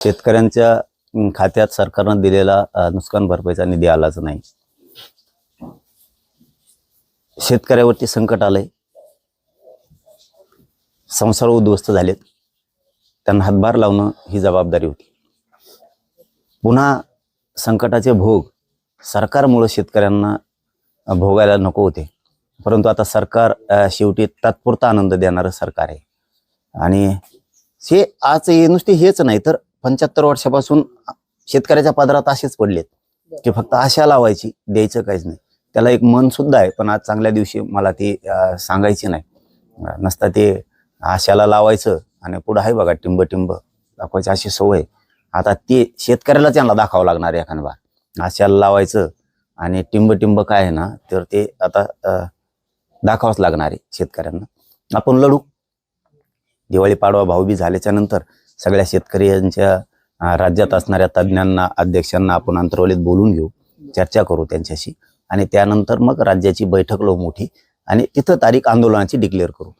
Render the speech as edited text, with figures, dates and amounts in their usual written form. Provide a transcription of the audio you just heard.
शेतकऱ्यांच्या खात्यात सरकारनं दिलेला नुकसान भरपाईचा निधी आलाच नाही. शेतकऱ्यावरती संकट आलंय, संसार उद्ध्वस्त झालेत, त्यांना हातभार लावणं ही जबाबदारी होती. पुन्हा संकटाचे भोग सरकारमुळे शेतकऱ्यांना भोगायला नको होते, परंतु आता सरकार शेवटी तात्पुरता आनंद देणारं सरकार आहे. आणि हे आज नुसते हेच नाही तर 75 वर्षापासून शेतकऱ्याच्या पदरात असेच पडलेत की फक्त आशा लावायची, द्यायचं काहीच नाही. त्याला एक मन सुद्धा आहे, पण आज चांगल्या दिवशी मला ते सांगायचे नाही. नसता ते आशाला लावायचं आणि पुढं आहे बघा टिंब टिंब दाखवायची अशी सवय. आता ते शेतकऱ्याला त्यांना दाखवावं लागणार आहे एखाद बार. आशाला लावायचं आणि टिंब टिंब काय आहे ना, तर ते आता दाखवावंच लागणार आहे शेतकऱ्यांना. आपण लढू. दिवाळी पाडवा भाऊबीज झाल्याच्या नंतर सगळ्या शेतकऱ्यांच्या राज्यात असणाऱ्या तज्ज्ञांना, अध्यक्षांना आपण अंतर्वलीत बोलून घेऊ, चर्चा करू त्यांच्याशी आणि त्यानंतर मग राज्याची बैठक लावू मोठी आणि तिथं तारीख आंदोलनाची डिक्लेअर करू.